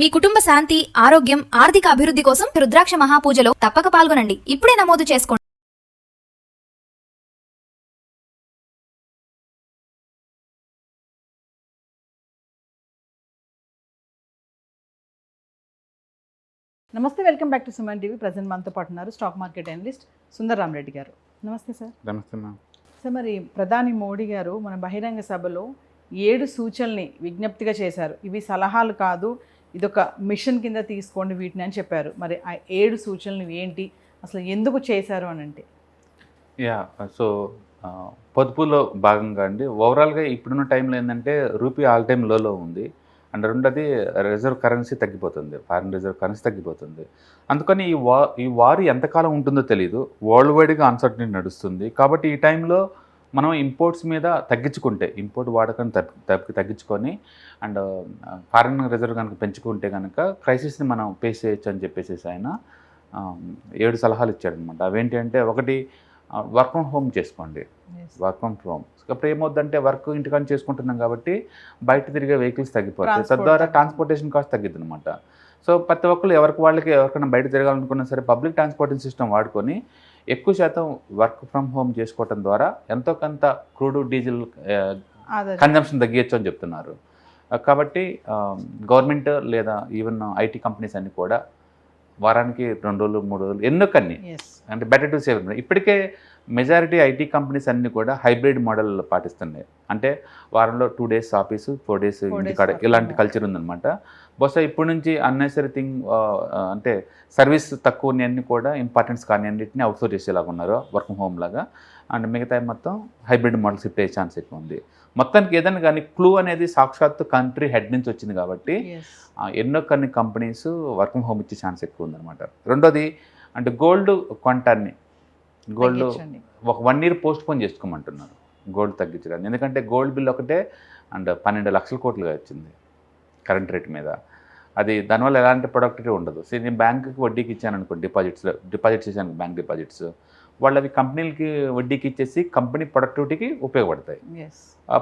మీ కుటుంబ శాంతి, ఆరోగ్యం, ఆర్థిక అభివృద్ధి కోసం రుద్రాక్ష మహాపూజలో తప్పక పాల్గొనండి. ఇప్పుడే నమోదు చేసుకోండి. నమస్తే, welcome back to Suman TV. Present మనతో పాటు ఉన్నారు stock market analyst Sundar Rama Reddy గారు. నమస్తే సార్. నమస్తే మ్యామ్. సార్, మరి ప్రధాని మోడీ గారు మన బహిరంగ సభలో 7 సూచనల్ని విజ్ఞప్తిగా చేశారు. ఇవి సలహాలు కాదు, ఇదొక మిషన్ కింద తీసుకోండి వీటిని అని చెప్పారు. మరి ఆ 7 సూచనలు ఏంటి, అసలు ఎందుకు చేశారు అని అంటే? సో పొదుపులో భాగంగా అండి, ఓవరాల్గా ఇప్పుడున్న టైంలో ఏంటంటే రూపీ ఆల్ టైమ్ లోలో ఉంది. అండ్ రెండోది రిజర్వ్ కరెన్సీ తగ్గిపోతుంది, ఫారిన్ రిజర్వ్ కరెన్సీ తగ్గిపోతుంది. అందుకని ఈ వార్ ఎంతకాలం ఉంటుందో తెలియదు, వరల్డ్ వైడ్గా అన్సర్టనిటీ నడుస్తుంది. కాబట్టి ఈ టైంలో మనం ఇంపోర్ట్స్ మీద తగ్గించుకుంటే, ఇంపోర్ట్ వాడకాన్ని తగ్గించుకొని అండ్ ఫారిన్ రిజర్వ్ కనుక పెంచుకుంటే కనుక క్రైసిస్ని మనం ఫేస్ చేయొచ్చు అని చెప్పేసి ఆయన 7 సలహాలు ఇచ్చాడనమాట. అవేంటి అంటే, ఒకటి వర్క్ ఫ్రమ్ హోమ్ చేసుకోండి. వర్క్ ఫ్రమ్ హోమ్ అప్పుడు ఏమవుద్దంటే, వర్క్ ఇంటికాని చేసుకుంటున్నాం కాబట్టి బయట తిరిగే వెహికల్స్ తగ్గిపోతాయి, తద్వారా ట్రాన్స్పోర్టేషన్ కాస్ట్ తగ్గిద్ది అనమాట. సో ప్రతి ఒక్కరు ఎవరికైనా బయట తిరగాలనుకున్నా సరే పబ్లిక్ ట్రాన్స్పోర్టేషన్ సిస్టమ్ వాడుకొని ఎక్కువ శాతం వర్క్ ఫ్రమ్ హోమ్ చేసుకోవటం ద్వారా ఎంతో కొంత క్రూడ్ డీజిల్ కన్జంప్షన్ తగ్గించచ్చు అని చెప్తున్నారు. కాబట్టి గవర్నమెంట్ లేదా ఈవెన్ ఐటీ కంపెనీస్ అన్నీ కూడా వారానికి 2 రోజులు 3 రోజులు ఎందుకని అంటే బెటర్ టు సేవ్. ఇప్పటికే మెజారిటీ ఐటీ కంపెనీస్ అన్నీ కూడా హైబ్రిడ్ మోడల్ పాటిస్తున్నాయి. అంటే వారంలో 2 డేస్ ఆఫీసు, 4 డేస్ ఇంటికాడ, ఇలాంటి కల్చర్ ఉందన్నమాట. బహుశా ఇప్పటి నుంచి అన్నెసరీ థింగ్ అంటే సర్వీస్ తక్కువ అన్నీ కూడా ఇంపార్టెన్స్ కానీ అన్నింటినీ అవుట్సోర్స్ చేసేలాగా ఉన్నారు వర్క్ ఫ్రమ్ హోమ్ లాగా. అండ్ మిగతా మొత్తం హైబ్రిడ్ మోడల్ షిఫ్ట్ అయ్యే ఛాన్స్ ఎక్కువ ఉంది. మొత్తానికి ఏదైనా కానీ క్లూ అనేది సాక్షాత్తు కంట్రీ హెడ్ నుంచి వచ్చింది కాబట్టి ఎన్నో కొన్ని కంపెనీస్ వర్క్ ఫ్రమ్ హోమ్ ఇచ్చే ఛాన్స్ ఎక్కువ ఉందన్నమాట. రెండోది అంటే గోల్డ్ కొంటాన్ని, గోల్డ్ ఒక 1 year పోస్ట్ పోన్ చేసుకోమంటున్నారు గోల్డ్ తగ్గించడానికి. ఎందుకంటే గోల్డ్ బిల్ ఒకటే అండ్ 12 లక్షల కోట్లుగా వచ్చింది కరెంట్ రేట్ మీద. అది దానివల్ల ఎలాంటి ప్రొడక్టివిటీ ఉండదు. సో నేను బ్యాంకుకి వడ్డీకి ఇచ్చాను అనుకో, డిపాజిట్ చేశాను బ్యాంక్ డిపాజిట్స్, వాళ్ళు అవి కంపెనీలకి వడ్డీకి ఇచ్చేసి కంపెనీ ప్రొడక్టివిటీకి ఉపయోగపడతాయి.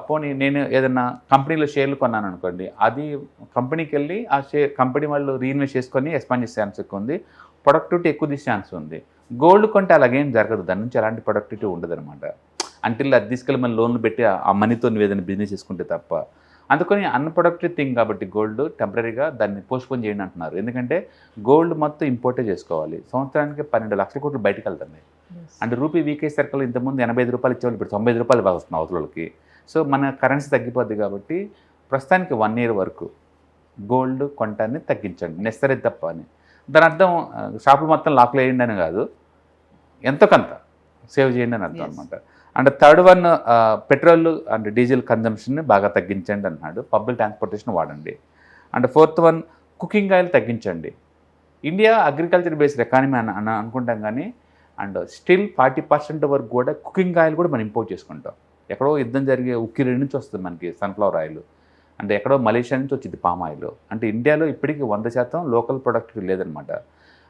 పోనీ నేను ఏదైనా కంపెనీలో షేర్లు కొన్నాను అనుకోండి, అది కంపెనీకి వెళ్ళి ఆ కంపెనీ వాళ్ళు రీఇన్వెస్ట్ చేసుకొని ఎక్స్పాండ్ చేసే ఛాన్స్ ఎక్కువ ఉంది, ప్రొడక్టివిటీ ఎక్కువ తీసే ఛాన్స్ ఉంది. గోల్డ్ కొంటే అలాగేం జరగదు, దాని నుంచి ఎలాంటి ప్రొడక్టివిటీ ఉండదు అనమాట. అంటిల్ అది తీసుకెళ్ళి మన లోన్లు పెట్టి ఆ మనీతో ఏదైనా బిజినెస్ చేసుకుంటే తప్ప. అందుకని అన్ప్రొడక్టివ్ థింగ్ కాబట్టి గోల్డ్ టెంపరీగా దాన్ని పోస్ట్పోన్ చేయండి అంటున్నారు. ఎందుకంటే గోల్డ్ మొత్తం ఇంపోర్టే చేసుకోవాలి. సంవత్సరానికి 12 లక్షల కోట్లు బయటకు వెళ్తున్నాయి. అంటే రూపీ వీకే సర్కిల్ ఇంతకుముందు 85 రూపాయలు ఇచ్చేవాళ్ళు, ఇప్పుడు 90 రూపాయలు వస్తుంది అవతలకి. సో మన కరెన్సీ తగ్గిపోద్ది కాబట్టి ప్రస్తుతానికి 1 year వరకు గోల్డ్ కొంటాన్ని తగ్గించండి, నెసరీ తప్ప అని. దాని అర్థం షాపులు మొత్తం లాక్లు వేయండి అని కాదు, ఎంతో కొంత సేవ్ చేయండి అని అర్థం అనమాట. And third one, petrol and diesel కన్జంప్షన్ని బాగా తగ్గించండి అన్నాడు. పబ్లిక్ ట్రాన్స్పోర్టేషన్ వాడండి. And fourth one, cooking oil తగ్గించండి. ఇండియా అగ్రికల్చర్ బేస్డ్ ఎకానమీ అని అనుకుంటాం కానీ అండ్ స్టిల్ 40% వరకు కూడా కుకింగ్ ఆయిల్ కూడా మనం ఇంపోర్ట్ చేసుకుంటాం. ఎక్కడో యుద్ధం జరిగే ఉక్కిరేడు నుంచి వస్తుంది మనకి సన్ఫ్లవర్ ఆయిల్, అంటే ఎక్కడో మలేషియా నుంచి వచ్చింది పామ్ ఆయిల్. అంటే ఇండియాలో ఇప్పటికీ 100% లోకల్ ప్రొడక్ట్ లేదనమాట.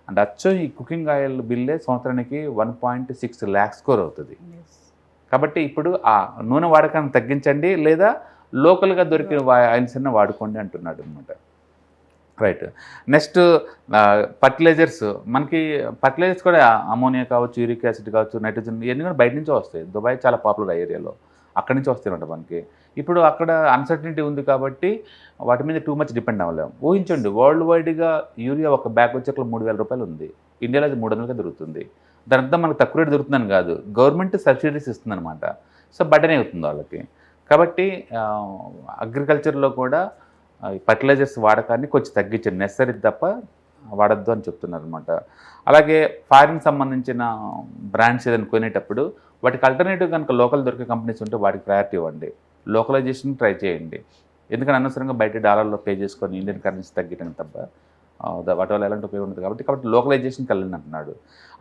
అండ్ అచ్చం ఈ కుకింగ్ ఆయిల్ బిల్లే సంవత్సరానికి 1.6 lakhs crore అవుతుంది. కాబట్టి ఇప్పుడు ఆ నూనె వాడకాన్ని తగ్గించండి, లేదా లోకల్గా దొరికిన ఆయిల్స్ అన్న వాడుకోండి అంటున్నాడు అనమాట. రైట్. Next fertilizers. మనకి ఫర్టిలైజర్స్ కూడా అమోనియా కావచ్చు, యూరిక్ యాసిడ్ కావచ్చు, నైట్రోజన్, ఇవన్నీ కూడా బయట నుంచి వస్తాయి. దుబాయ్ చాలా పాపులర్ ఏరియాలో, అక్కడి నుంచి వస్తాయి మనకి. ఇప్పుడు అక్కడ అన్సర్టనిటీ ఉంది కాబట్టి వాటి మీద టూ మచ్ డిపెండ్ అవ్వలేము. ఊహించండి, వరల్డ్ వైడ్గా యూరియా ఒక బ్యాగ్ వచ్చి అక్కడ 3000 రూపాయలు ఉంది, ఇండియాలో అది 300గా దొరుకుతుంది. దాని అర్థం మనకు తక్కువ రేటు దొరుకుతుందని కాదు, గవర్నమెంట్ సబ్సిడీస్ ఇస్తుందన్నమాట. సో బడ్డనే అవుతుంది వాళ్ళకి. కాబట్టి అగ్రికల్చర్లో కూడా ఫర్టిలైజర్స్ వాడకాన్ని కొంచెం తగ్గించండి, నెసరీ తప్ప వాడద్దు అని చెప్తున్నారు అనమాట. అలాగే ఫారిన్ సంబంధించిన బ్రాండ్స్ ఏదైనా కొనేటప్పుడు వాటికి అల్టర్నేటివ్ కనుక లోకల్ దొరికే కంపెనీస్ ఉంటే వాటికి ప్రయారిటీ ఇవ్వండి, లోకలైజేషన్ ట్రై చేయండి. ఎందుకంటే అనవసరంగా బయట డాలర్లో పే చేసుకొని ఇండియన్ కరెన్సీ తగ్గడం తప్ప వాటి వల్ల ఎలాంటి ఉపయోగం ఉండదు. కాబట్టి లోకలైజేషన్కి వెళ్ళండి అంటున్నాడు.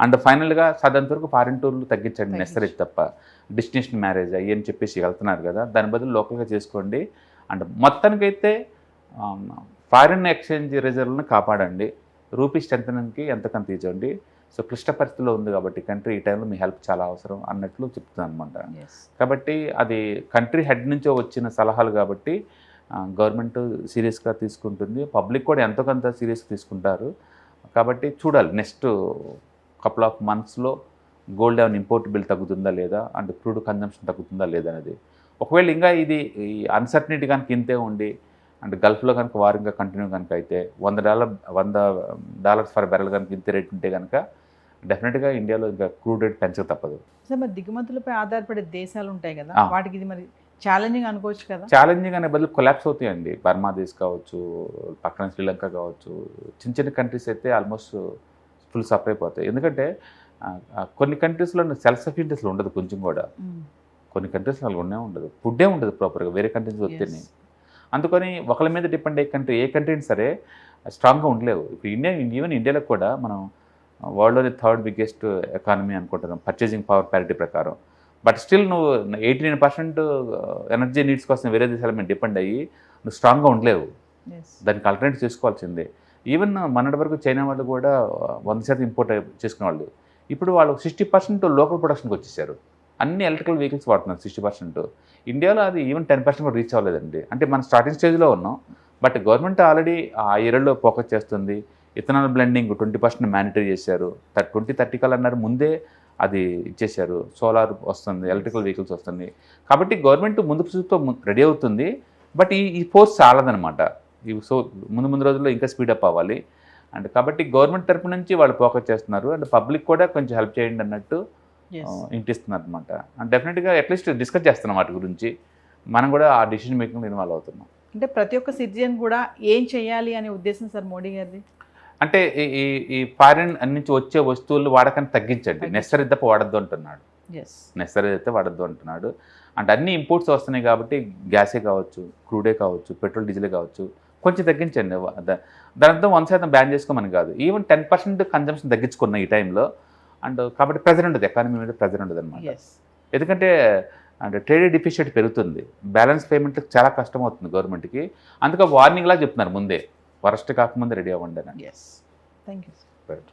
అండ్ ఫైనల్గా సాధారణ వరకు ఫారిన్ టూర్లు తగ్గించండి, నెసరీ తప్ప. డెస్టినేషన్ మ్యారేజ్ అయ్యి అని చెప్పేసి వెళ్తున్నారు కదా, దాని బదులు లోకల్గా చేసుకోండి. అండ్ మొత్తానికైతే ఫారిన్ ఎక్స్చేంజ్ రిజర్వ్లను కాపాడండి, రూపీ స్ట్రెంథనింగ్కి ఎంతకంత తీర్చండి. సో క్లిష్ట పరిస్థితిలో ఉంది కాబట్టి కంట్రీ, ఈ టైంలో మీ హెల్ప్ చాలా అవసరం అన్నట్లు చెప్తున్నాను అనమాట. కాబట్టి అది కంట్రీ హెడ్ నుంచో వచ్చిన సలహాలు కాబట్టి గవర్నమెంట్ సీరియస్గా తీసుకుంటుంది, పబ్లిక్ కూడా ఎంతో కొంత సీరియస్గా తీసుకుంటారు. కాబట్టి చూడాలి నెక్స్ట్ కపుల్ ఆఫ్ మంత్స్లో గోల్డ్ ఏమైనా ఇంపోర్ట్ బిల్ తగ్గుతుందా లేదా, అండ్ క్రూడ్ కన్జంప్షన్ తగ్గుతుందా లేదా అనేది. ఒకవేళ ఇంకా ఇది ఈ అన్సర్టనిటీ కనుక ఇంతే ఉండి అండ్ గల్ఫ్లో కనుక వార్ ఇంకా కంటిన్యూ కనుక అయితే $100 ఫర్ బ్యారెల్ కనుక ఇంత రేట్ ఉంటే కనుక డెఫినెట్గా ఇండియాలో ఇంకా క్రూడ్ రేట్ పెంచక తప్పదు. సార్ మరి దిగుమతులపై ఆధారపడే దేశాలు ఉంటాయి కదా, ఆ. వాటికి ఇది మరి ఛాలెంజింగ్ అనుకోవచ్చు కదా. ఛాలెంజింగ్ అనే బదులు కొలాప్స్ అవుతాయండి. బర్మాదేశ్ కావచ్చు, పక్కన శ్రీలంక కావచ్చు, చిన్న చిన్న కంట్రీస్ అయితే ఆల్మోస్ట్ ఫుల్ సఫర్ అయిపోతాయి. ఎందుకంటే కొన్ని కంట్రీస్లో సెల్ఫ్ సఫిషియెన్సీ ఉండదు కొంచెం కూడా. కొన్ని కంట్రీస్ అలా ఉండదు, ఫుడ్డే ఉండదు ప్రాపర్గా, వేరే కంట్రీస్ వస్తేనే. అందుకని ఒకరి మీద డిపెండ్ అయ్యే కంట్రీ ఏ కంట్రీ అయినా సరే స్ట్రాంగ్గా ఉండలేవు. ఇప్పుడు ఈవెన్ ఇండియాలో కూడా మనం వరల్డ్లోని 3rd బిగ్గెస్ట్ ఎకానమీ అనుకుంటున్నాం పర్చేసింగ్ పవర్ ప్యారిటీ ప్రకారం. బట్ స్టిల్ నువ్వు 89% ఎనర్జీ నీడ్స్ కోసం వేరే దేశాల మీద డిపెండ్ అయ్యి నువ్వు స్ట్రాంగ్గా ఉండలేవు. దానికి ఆల్టర్నేట్ చేసుకోవాల్సిందే. ఈవెన్ మొన్నటి వరకు చైనా వాళ్ళు కూడా 100% ఇంపోర్ట్ చేసుకునే వాళ్ళు. ఇప్పుడు వాళ్ళు 60% లోకల్ ప్రొడక్షన్కి వచ్చేసారు. అన్ని ఎలక్ట్రికల్ వెహికల్స్ వాడుతున్నారు 60%. ఇండియాలో అది ఈవెన్ 10% కూడా రీచ్ అవ్వలేదండి. అంటే మనం స్టార్టింగ్ స్టేజ్లో ఉన్నాం. బట్ గవర్నమెంట్ ఆల్రెడీ ఆ ఏరియాలో ఫోకస్ చేస్తుంది. ఇథనాల్ బ్లెండింగ్ 20% మ్యానిటరీ చేశారు. 2030 కల్లా అన్నారు, ముందే అది ఇచ్చేశారు. సోలార్ వస్తుంది, ఎలక్ట్రికల్ వెహికల్స్ వస్తుంది. కాబట్టి గవర్నమెంట్ ముందు చూపుతో రెడీ అవుతుంది. బట్ ఈ ఫోర్స్ చాలదనమాట. సో ముందు రోజుల్లో ఇంకా స్పీడప్ అవ్వాలి. అండ్ కాబట్టి గవర్నమెంట్ తరపు నుంచి వాళ్ళు ఫోకస్ చేస్తున్నారు. అండ్ పబ్లిక్ కూడా కొంచెం హెల్ప్ చేయండి అన్నట్టు ఇంటిస్తున్నారు అనమాట. అండ్ డెఫినెట్గా అట్లీస్ట్ డిస్కస్ చేస్తున్నాం వాటి గురించి. మనం కూడా ఆ డెసిషన్ మేకింగ్లో ఇన్వాల్వ్ అవుతున్నాం. అంటే ప్రతి ఒక్క సిటిజన్ కూడా ఏం చేయాలి అనే ఉద్దేశం సార్ మోడీ గారిది. అంటే ఈ ఫారిన్ నుంచి వచ్చే వస్తువులు వాడకాన్ని తగ్గించండి, నెసరీ తప్ప వాడద్దు అంటున్నాడు. నెసరీ అయితే వాడద్దు అంటున్నాడు. అంటే అన్ని ఇంపోర్ట్స్ వస్తున్నాయి కాబట్టి గ్యాసే కావచ్చు, క్రూడే కావచ్చు, పెట్రోల్ డీజిలే కావచ్చు, కొంచెం తగ్గించండి. దానితో 1% బ్యాన్ చేసుకోమని కాదు, ఈవెన్ 10% కన్జంప్షన్ తగ్గించుకున్న ఈ టైంలో. అండ్ కాబట్టి ప్రెజర్ ఉండదు, ఎకానమీ మీద ప్రెజర్ ఉండదు అనమాట. ఎందుకంటే అంటే ట్రేడ్ డిఫిషియట్ పెరుగుతుంది, బ్యాలెన్స్ పేమెంట్లకు చాలా కష్టం అవుతుంది గవర్నమెంట్కి. అందుకే వార్నింగ్లా చెప్తున్నారు ముందే, వరస్ట్ కాకముందే రెడీ అవ్వండి అని. Thank you. రైట్.